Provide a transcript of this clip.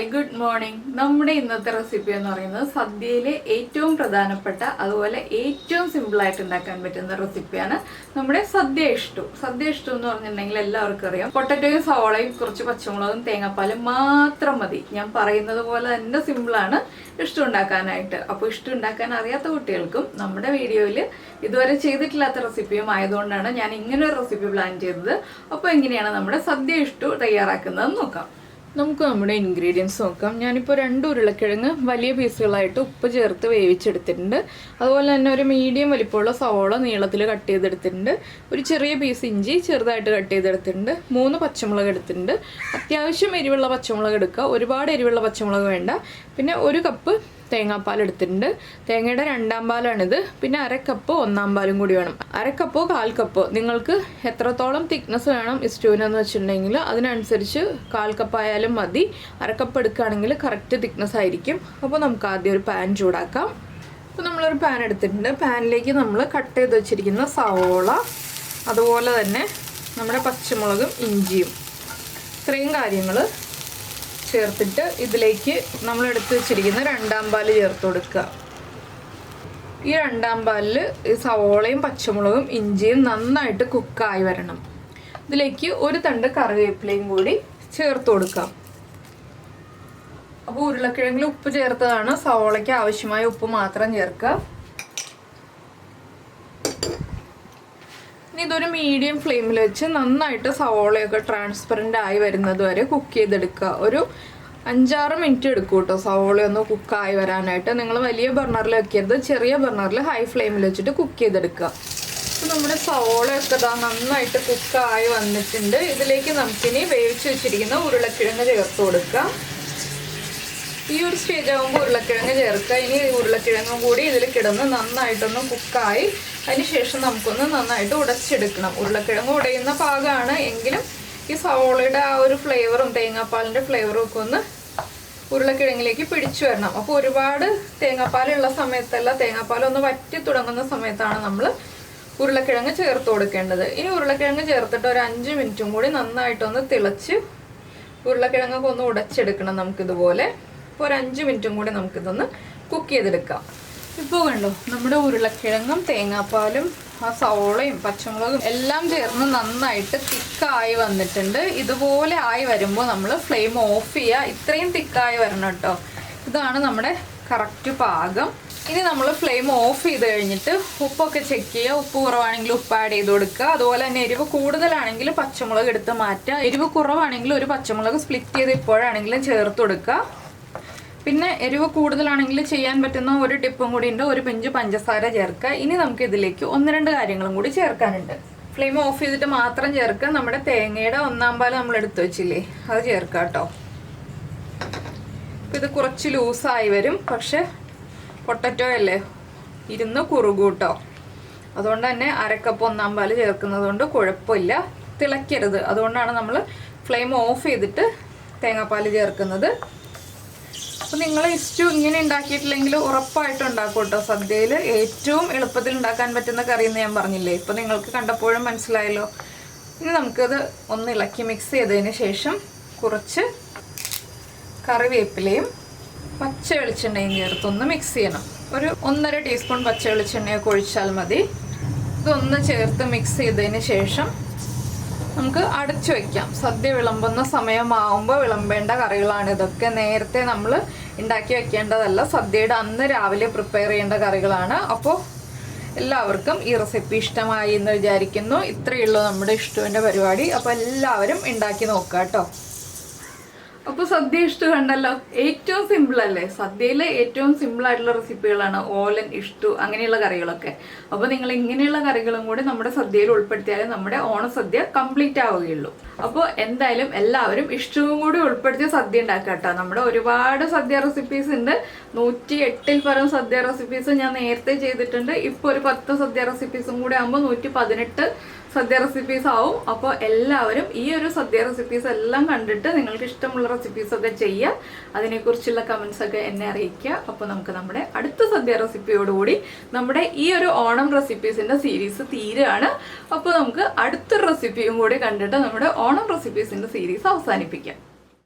Hi good morning. നമ്മുടെ ഇന്നത്തെ recipe എന്ന് പറയുന്നത് സദ്യയിലെ ഏറ്റവും പ്രധാനപ്പെട്ട അതുപോലെ ഏറ്റവും സിമ്പിളായിട്ട് ഉണ്ടാക്കാൻ പറ്റുന്ന റെസിപ്പിയാണ് നമ്മുടെ സദ്യ ഇഷ്ടു. സദ്യ ഇഷ്ടു എന്ന് പറഞ്ഞിട്ടുണ്ടെങ്കിൽ എല്ലാവർക്കും അറിയാം, പൊട്ടറ്റോയും സവോളയും കുറച്ച് പച്ചമുളകും തേങ്ങാപ്പാലും മാത്രം മതി. ഞാൻ പറയുന്നത് പോലെ തന്നെ സിമ്പിളാണ് ഇഷ്ടു ഉണ്ടാക്കാനായിട്ട്. അപ്പോൾ ഇഷ്ടു ഉണ്ടാക്കാൻ അറിയാത്ത കുട്ടികൾക്കും നമ്മുടെ വീഡിയോയിൽ ഇതുവരെ ചെയ്തിട്ടില്ലാത്ത റെസിപ്പിയും ആയതുകൊണ്ടാണ് ഞാൻ ഇങ്ങനെ ഒരു റെസിപ്പി പ്ലാൻ ചെയ്തത്. അപ്പോൾ എങ്ങനെയാണ് നമ്മുടെ സദ്യ ഇഷ്ടു തയ്യാറാക്കുന്നതെന്ന് നോക്കാം. നമുക്ക് നമ്മുടെ ഇൻഗ്രീഡിയൻസ് നോക്കാം. ഞാനിപ്പോൾ 2 ഉരുളക്കിഴങ്ങ് വലിയ പീസുകളായിട്ട് ഉപ്പ് ചേർത്ത് വേവിച്ചെടുത്തിട്ടുണ്ട്. അതുപോലെ തന്നെ ഒരു മീഡിയം വലിപ്പമുള്ള സവോള നീളത്തിൽ കട്ട് ചെയ്തെടുത്തിട്ടുണ്ട്. ഒരു ചെറിയ പീസ് ഇഞ്ചി ചെറുതായിട്ട് കട്ട് ചെയ്തെടുത്തിട്ടുണ്ട്. 3 പച്ചമുളക് എടുത്തിട്ടുണ്ട്. അത്യാവശ്യം എരിവുള്ള പച്ചമുളക് എടുക്കുക, ഒരുപാട് എരിവുള്ള പച്ചമുളക് വേണ്ട. പിന്നെ 1 കപ്പ് തേങ്ങാപ്പാൽ എടുത്തിട്ടുണ്ട്. തേങ്ങയുടെ 2ാം പാലാണിത്. പിന്നെ 1/2 കപ്പ് 1ാം പാലും കൂടി വേണം. 1/2 കപ്പോ 1/4 കപ്പോ നിങ്ങൾക്ക് എത്രത്തോളം തിക്നെസ് വേണം സ്റ്റൂവിനെന്ന് വെച്ചിട്ടുണ്ടെങ്കിൽ അതിനനുസരിച്ച് 1/4 കപ്പ് ആയാലും മതി. 1/2 കപ്പ് എടുക്കുകയാണെങ്കിൽ കറക്റ്റ് തിക്നെസ് ആയിരിക്കും. അപ്പോൾ നമുക്ക് ആദ്യം ഒരു പാൻ ചൂടാക്കാം. അപ്പോൾ നമ്മളൊരു പാൻ എടുത്തിട്ടുണ്ട്. പാനിലേക്ക് നമ്മൾ കട്ട് ചെയ്ത് വെച്ചിരിക്കുന്ന സവോള, അതുപോലെ തന്നെ നമ്മുടെ പച്ചമുളകും ഇഞ്ചിയും, ഇത്രയും കാര്യങ്ങൾ ചേർത്തിട്ട് ഇതിലേക്ക് നമ്മൾ എടുത്ത് വെച്ചിരിക്കുന്ന 2ാം പാല് ചേർത്ത് കൊടുക്കുക. ഈ 2ാം പാലിൽ ഈ സവോളയും പച്ചമുളകും ഇഞ്ചിയും നന്നായിട്ട് കുക്കായി വരണം. ഇതിലേക്ക് 1 തണ്ട് കറിവേപ്പിലയും കൂടി ചേർത്ത് കൊടുക്കാം. അപ്പോൾ ഉരുളക്കിഴങ്ങിൽ ഉപ്പ് ചേർത്തതാണ്, സവോളയ്ക്ക് ആവശ്യമായ ഉപ്പ് മാത്രം ചേർക്കുക. ഇനി ഇതൊരു മീഡിയം ഫ്ലെയിമിൽ വെച്ച് നന്നായിട്ട് സവോളയൊക്കെ ട്രാൻസ്പെറൻ്റ് ആയി വരുന്നത് വരെ കുക്ക് ചെയ്തെടുക്കുക. ഒരു 5-6 മിനിറ്റ് എടുക്കും കേട്ടോ സവോളയൊന്ന് കുക്കായി വരാനായിട്ട്. നിങ്ങൾ വലിയ ബർണറിൽ വെക്കരുത്, ചെറിയ ബർണറിൽ ഹൈ ഫ്ലെയിമിൽ വെച്ചിട്ട് കുക്ക് ചെയ്തെടുക്കുക. അപ്പോൾ നമ്മുടെ സവോളയൊക്കെ നന്നായിട്ട് കുക്കായി വന്നിട്ടുണ്ട്. ഇതിലേക്ക് നമുക്കിനി വേവിച്ച് വെച്ചിരിക്കുന്ന ഉരുളക്കിഴങ്ങ് ചേർത്ത് കൊടുക്കുക. ഈ ഒരു സ്റ്റേജ് ആകുമ്പോൾ ഉരുളക്കിഴങ്ങ് ചേർക്കുക. ഇനി ഉരുളക്കിഴങ്ങും കൂടി ഇതിൽ കിടന്ന് നന്നായിട്ടൊന്ന് കുക്കായി അതിന് ശേഷം നമുക്കൊന്ന് നന്നായിട്ട് ഉടച്ചെടുക്കണം. ഉരുളക്കിഴങ്ങ് ഉടയുന്ന പാകമാണ് എങ്കിലും ഈ സവോളയുടെ ആ ഒരു ഫ്ലേവറും തേങ്ങാപ്പാലിൻ്റെ ഫ്ലേവറും ഒക്കെ ഒന്ന് ഉരുളക്കിഴങ്ങിലേക്ക് പിടിച്ചു വരണം. അപ്പോൾ ഒരുപാട് തേങ്ങാപ്പാലുള്ള സമയത്തല്ല, തേങ്ങാപ്പാലൊന്ന് വറ്റി തുടങ്ങുന്ന സമയത്താണ് നമ്മൾ ഉരുളക്കിഴങ്ങ് ചേർത്ത് കൊടുക്കേണ്ടത്. ഇനി ഉരുളക്കിഴങ്ങ് ചേർത്തിട്ട് ഒരു 5 മിനിറ്റും കൂടി നന്നായിട്ടൊന്ന് തിളച്ച് ഉരുളക്കിഴങ്ങൊക്കെ ഒന്ന് ഉടച്ചെടുക്കണം നമുക്കിതുപോലെ. അപ്പോൾ ഒരു 5 മിനിറ്റും കൂടി നമുക്കിതൊന്ന് കുക്ക് ചെയ്തെടുക്കാം. ഇപ്പോൾ കണ്ടോ, നമ്മുടെ ഉരുളക്കിഴങ്ങും തേങ്ങാപ്പാലും ആ സവോളയും പച്ചമുളകും എല്ലാം ചേർന്ന് നന്നായിട്ട് തിക്കായി വന്നിട്ടുണ്ട്. ഇതുപോലെ ആയി വരുമ്പോൾ നമ്മൾ ഫ്ലെയിം ഓഫ് ചെയ്യുക. ഇത്രയും തിക്കായി വരണം കേട്ടോ. ഇതാണ് നമ്മുടെ കറക്റ്റ് പാകം. ഇനി നമ്മൾ ഫ്ലെയിം ഓഫ് ചെയ്ത് കഴിഞ്ഞിട്ട് ഉപ്പൊക്കെ ചെക്ക് ചെയ്യുക. ഉപ്പ് കുറവാണെങ്കിൽ ഉപ്പ് ആഡ് ചെയ്ത് കൊടുക്കുക. അതുപോലെ തന്നെ എരിവ് കൂടുതലാണെങ്കിൽ പച്ചമുളക് എടുത്ത് മാറ്റുക. എരിവ് കുറവാണെങ്കിൽ ഒരു പച്ചമുളക് സ്പ്ലിറ്റ് ചെയ്ത് ഇപ്പോഴാണെങ്കിലും ചേർത്ത് കൊടുക്കുക. പിന്നെ എരിവ് കൂടുതലാണെങ്കിൽ ചെയ്യാൻ പറ്റുന്ന ഒരു ടിപ്പും കൂടി ഉണ്ട്, ഒരു പിഞ്ച് പഞ്ചസാര ചേർക്കുക. ഇനി നമുക്ക് ഇതിലേക്ക് 1-2 കാര്യങ്ങളും കൂടി ചേർക്കാനുണ്ട്. ഫ്ലെയിം ഓഫ് ചെയ്തിട്ട് മാത്രം ചേർക്കുക. നമ്മുടെ തേങ്ങയുടെ 1ാം പാൽ നമ്മൾ എടുത്തു വെച്ചില്ലേ, അത് ചേർക്കുക കേട്ടോ. ഇത് കുറച്ച് ലൂസായി വരും, പക്ഷെ പൊട്ടറ്റോ അല്ലേ ഇരുന്ന് കുറുകൂട്ടോ. അതുകൊണ്ട് തന്നെ 1/2 കപ്പ് 1ാം പാൽ ചേർക്കുന്നത് കൊണ്ട് കുഴപ്പമില്ല. തിളയ്ക്കരുത്, അതുകൊണ്ടാണ് നമ്മൾ ഫ്ലെയിം ഓഫ് ചെയ്തിട്ട് തേങ്ങാപ്പാൽ ചേർക്കുന്നത്. അപ്പോൾ നിങ്ങൾ ഇഷ്ടു ഇങ്ങനെ ഉണ്ടാക്കിയിട്ടില്ലെങ്കിൽ ഉറപ്പായിട്ടും ഉണ്ടാക്കും കേട്ടോ. സദ്യയിൽ ഏറ്റവും എളുപ്പത്തിൽ ഉണ്ടാക്കാൻ പറ്റുന്ന കറി എന്ന് ഞാൻ പറഞ്ഞില്ലേ, ഇപ്പോൾ നിങ്ങൾക്ക് കണ്ടപ്പോഴും മനസ്സിലായല്ലോ. ഇനി നമുക്കത് ഒന്ന് ഇളക്കി മിക്സ് ചെയ്തതിന് ശേഷം കുറച്ച് കറിവേപ്പിലയും പച്ച വെളിച്ചെണ്ണയും ചേർത്തൊന്ന് മിക്സ് ചെയ്യണം. ഒരു 1.5 ടീസ്പൂൺ പച്ച വെളിച്ചെണ്ണയൊക്കെ ഒഴിച്ചാൽ മതി. ഇതൊന്ന് ചേർത്ത് മിക്സ് ചെയ്തതിന് ശേഷം നമുക്ക് അടച്ചു വയ്ക്കാം. സദ്യ വിളമ്പുന്ന സമയമാവുമ്പോൾ വിളമ്പേണ്ട കറികളാണ് ഇതൊക്കെ. നേരത്തെ നമ്മൾ ഉണ്ടാക്കി വെക്കേണ്ടതല്ല, സദ്യയുടെ അന്ന് രാവിലെ പ്രിപ്പയർ ചെയ്യേണ്ട കറികളാണ്. അപ്പോൾ എല്ലാവർക്കും ഈ റെസിപ്പി ഇഷ്ടമായി എന്ന് വിചാരിക്കുന്നു. ഇത്രയേ ഉള്ളൂ നമ്മുടെ ഇഷ്ടത്തിൻ്റെ പരിപാടി. അപ്പോൾ എല്ലാവരും ഉണ്ടാക്കി നോക്കുക കേട്ടോ. അപ്പോൾ സദ്യ ഇഷ്ടു കണ്ടല്ലോ, ഏറ്റവും സിമ്പിൾ അല്ലേ. സദ്യയിലെ ഏറ്റവും സിമ്പിൾ ആയിട്ടുള്ള റെസിപ്പികളാണ് ഓലൻ, ഇഷ്ടു, അങ്ങനെയുള്ള കറികളൊക്കെ. അപ്പോൾ നിങ്ങൾ ഇങ്ങനെയുള്ള കറികളും കൂടി നമ്മുടെ സദ്യയിൽ ഉൾപ്പെടുത്തിയാലേ നമ്മുടെ ഓണസദ്യ കംപ്ലീറ്റ് ആവുകയുള്ളൂ. അപ്പോൾ എന്തായാലും എല്ലാവരും ഇഷ്ടവും കൂടി ഉൾപ്പെടുത്തിയ സദ്യ ഉണ്ടാക്കുക കേട്ടോ. നമ്മുടെ ഒരുപാട് സദ്യ റെസിപ്പീസ് ഉണ്ട്. 108-ൽ പരം സദ്യ റെസിപ്പീസ് ഞാൻ നേരത്തെ ചെയ്തിട്ടുണ്ട്. ഇപ്പോൾ ഒരു 10 സദ്യ റെസിപ്പീസും കൂടി ആകുമ്പോൾ 118 സദ്യ റെസിപ്പീസ് ആവും. അപ്പോൾ എല്ലാവരും ഈ ഒരു സദ്യ റെസിപ്പീസ് എല്ലാം കണ്ടിട്ട് നിങ്ങൾക്ക് ഇഷ്ടമുള്ള റെസിപ്പീസൊക്കെ ചെയ്യുക. അതിനെക്കുറിച്ചുള്ള കമൻസൊക്കെ എന്നെ അറിയിക്കുക. അപ്പോൾ നമുക്ക് നമ്മുടെ അടുത്ത സദ്യ റെസിപ്പിയോടുകൂടി നമ്മുടെ ഈ ഒരു ഓണം റെസിപ്പീസിൻ്റെ സീരീസ് തീരുകയാണ്. അപ്പോൾ നമുക്ക് അടുത്തൊരു റെസിപ്പിയും കൂടി കണ്ടിട്ട് നമ്മുടെ ഓണം റെസിപ്പീസിൻ്റെ സീരീസ് അവസാനിപ്പിക്കാം.